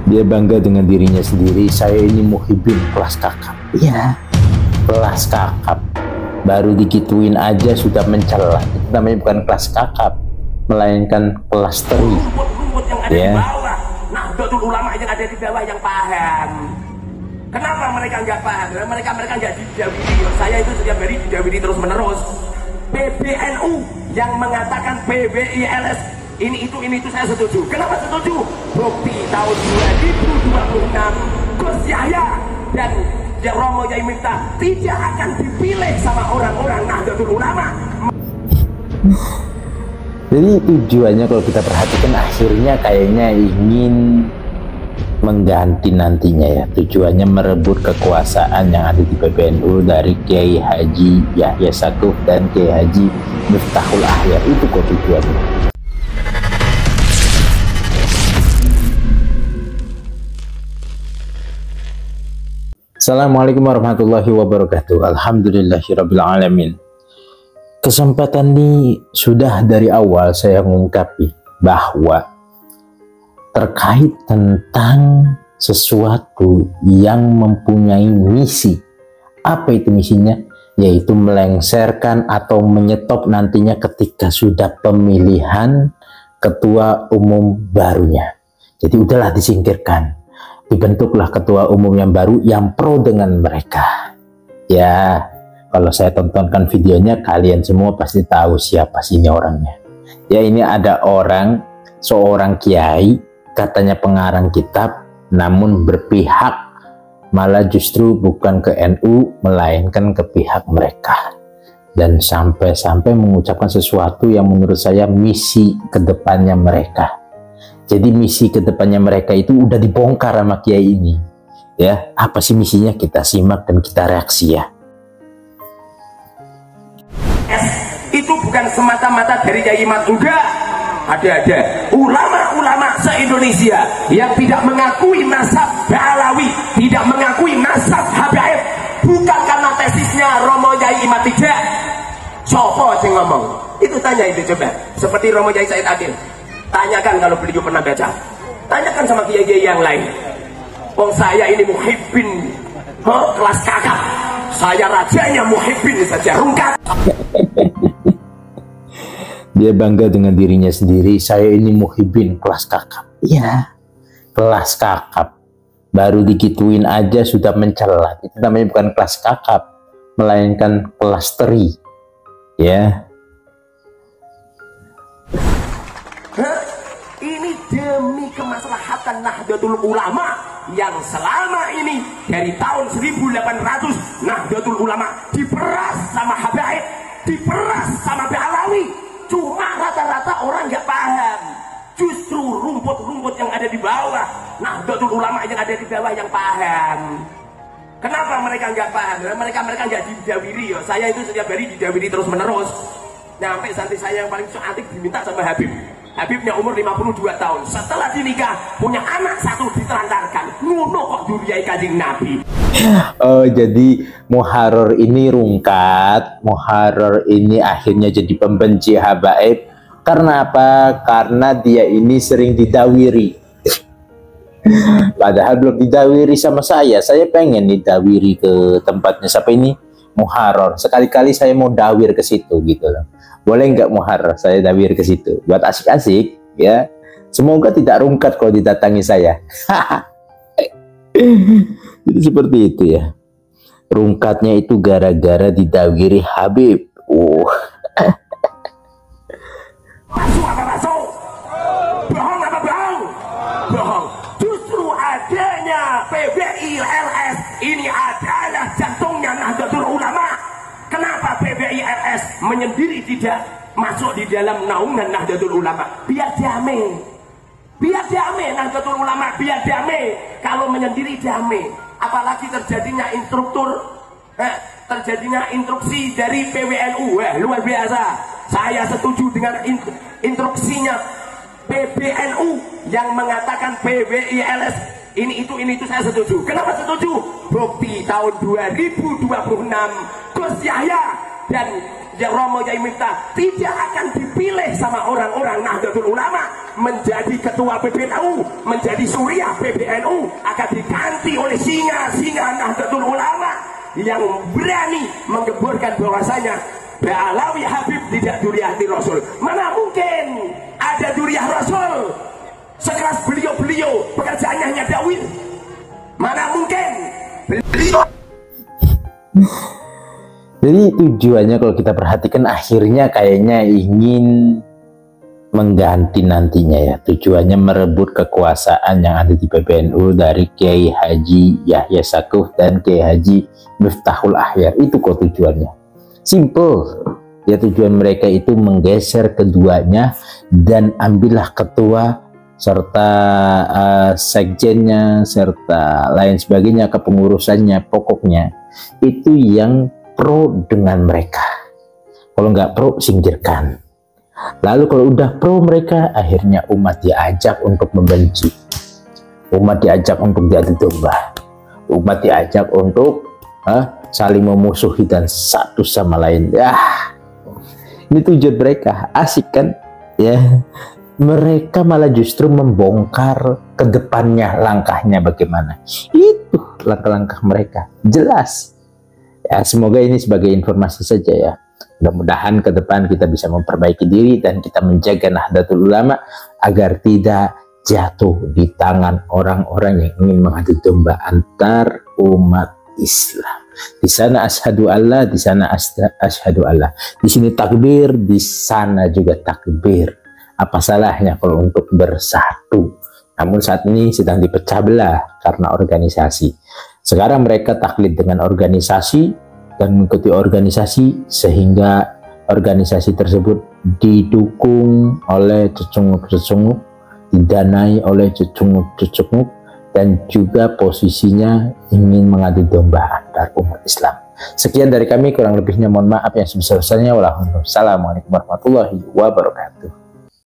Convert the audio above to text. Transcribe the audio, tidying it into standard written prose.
Dia bangga dengan dirinya sendiri. Saya ini muhibin kelas kakap. Iya, kelas kakap. Baru dikituin aja sudah mencela. Itu namanya bukan kelas kakap, melainkan kelas teri. Rumput-rumput yang ada di bawah. Nahdlatul Ulama yang ada di bawah yang paham. Kenapa mereka nggak paham? Mereka nggak didawiri. Saya itu setiap hari didawiri terus menerus. PBNU yang mengatakan PBILS ini itu saya setuju. Kenapa setuju? Bukti tahun 2026 Gus Yahya dan Romo Yai Miftah tidak akan dipilih sama orang-orang Nahdlatul Ulama. Jadi tujuannya kalau kita perhatikan akhirnya kayaknya ingin mengganti nantinya ya. Tujuannya merebut kekuasaan yang ada di PBNU dari Kiai Haji Yahya Saquf dan Kiai Haji Miftahul Ahyar. Itu kok tujuannya. Assalamualaikum warahmatullahi wabarakatuh. Alhamdulillahirabbil alamin. Kesempatan ini sudah dari awal saya mengungkapi bahwa terkait tentang sesuatu yang mempunyai misi. Apa itu misinya? Yaitu melengsarkan atau menyetop nantinya ketika sudah pemilihan ketua umum barunya. Jadi udahlah disingkirkan. Dibentuklah ketua umum yang baru yang pro dengan mereka. Ya, kalau saya tontonkan videonya, kalian semua pasti tahu siapa sih ini orangnya. Ya, ini ada orang, seorang kiai, katanya pengarang kitab, namun berpihak, malah justru bukan ke NU, melainkan ke pihak mereka. Dan sampai-sampai mengucapkan sesuatu yang menurut saya misi ke depannya mereka. Jadi misi kedepannya mereka itu udah dibongkar sama kiai ini. Ya, apa sih misinya? Kita simak dan kita reaksi ya. Itu bukan semata-mata dari Kiai Mat, enggak. Ada ulama-ulama se-Indonesia yang tidak mengakui nasab Ba'alawi, tidak mengakui nasab Habaib, bukan karena tesisnya Romo Yai Mat, tidak. Sopo sing ngomong? Itu tanya itu coba. Seperti Romo Yai Said Adil. Tanyakan kalau beliau pernah baca. Tanyakan sama kiai-kiai yang lain. Oh, saya ini muhibbin kelas kakap. Saya rajanya muhibbin saja, rungkat. Dia bangga dengan dirinya sendiri. Saya ini muhibbin kelas kakap. Iya, kelas kakap. Baru dikituin aja sudah mencela. Itu namanya bukan kelas kakap, melainkan kelas teri. Ya. Ini demi kemaslahatan Nahdlatul Ulama yang selama ini dari tahun 1800 Nahdlatul Ulama diperas sama Habaib, diperas sama Ba'alawi. Cuma rata-rata orang nggak paham. Justru rumput-rumput yang ada di bawah, Nahdlatul Ulama yang ada di bawah yang paham. Kenapa mereka nggak paham? Mereka nggak didawiri. Saya itu setiap hari didawiri terus menerus. Sampai santri saya yang paling cantik diminta sama Habib. Habibnya umur 52 tahun. Setelah dinikah punya anak satu ditelantarkan. Ngono kok duriai Kanjeng Nabi. Oh, jadi Muharrar ini rungkat. Muharrar ini akhirnya jadi pembenci Habaib. Karena apa? Karena dia ini sering didawiri. Padahal belum didawiri sama saya. Saya pengen didawiri ke tempatnya siapa ini? Muharrar. Sekali-kali saya mau dawir ke situ gitu loh. Boleh nggak Muharrar saya dawir ke situ buat asik-asik ya. Semoga tidak rungkat kalau didatangi saya. Jadi seperti itu ya. Rungkatnya itu gara-gara didawiri Habib. Masuk apa masuk? Bohong apa bohong? Bohong. Justru adanya PBILS ini adalah jantungnya Nahdlatul Ulama. Kenapa PBILS menyendiri tidak masuk di dalam naungan Nahdlatul Ulama? Biar damai. Biar damai Nahdlatul Ulama, biar damai. Kalau menyendiri damai. Apalagi terjadinya terjadinya instruksi dari PWNU. Luar biasa. Saya setuju dengan instruksinya PBNU yang mengatakan PBILS ini itu saya setuju. Kenapa setuju? Bukti tahun 2026 Gus Yahya dan Romo Yai Miftah tidak akan dipilih sama orang-orang Nahdlatul Ulama. menjadi ketua PBNU, menjadi Suriah PBNU, akan diganti oleh singa-singa Nahdlatul Ulama yang berani menggemburkan bahwasanya Ba'alawi Habib tidak duriati Rasul. Mana mungkin ada duriah Rasul sekelas beliau-beliau pekerjaannya hanya dakwah? Mana mungkin beliau. Jadi tujuannya kalau kita perhatikan akhirnya kayaknya ingin mengganti nantinya ya. Tujuannya merebut kekuasaan yang ada di PBNU dari Kiai Haji Yahya Saquf dan Kiai Haji Miftahul Ahyar. Itu kok tujuannya. Simple. Ya, tujuan mereka itu menggeser keduanya dan ambillah ketua serta sekjennya serta lain sebagainya, kepengurusannya, pokoknya itu yang pro dengan mereka. Kalau nggak pro, singkirkan. Lalu kalau udah pro mereka, akhirnya umat diajak untuk membenci, umat diajak untuk diadu domba, umat diajak untuk saling memusuhi dan satu sama lain. Ini tujuan mereka. Asik kan ya. Mereka malah justru membongkar ke depannya langkahnya bagaimana. Itu langkah-langkah mereka. Jelas. Ya, semoga ini sebagai informasi saja ya. Mudah-mudahan ke depan kita bisa memperbaiki diri dan kita menjaga Nahdlatul Ulama agar tidak jatuh di tangan orang-orang yang ingin mengadu domba antar umat Islam. Di sana asyhadu Allah, di sana asyhadu Allah. Di sini takbir, di sana juga takbir. Apa salahnya kalau untuk bersatu? Namun saat ini sedang dipecah belah karena organisasi. Sekarang mereka taklid dengan organisasi dan mengikuti organisasi sehingga organisasi tersebut didukung oleh cecunguk-cecunguk, didanai oleh cecunguk-cecunguk, dan juga posisinya ingin mengadu domba antar umat Islam. Sekian dari kami, kurang lebihnya mohon maaf yang sebesar-besarnya. Wassalamualaikum warahmatullahi wabarakatuh.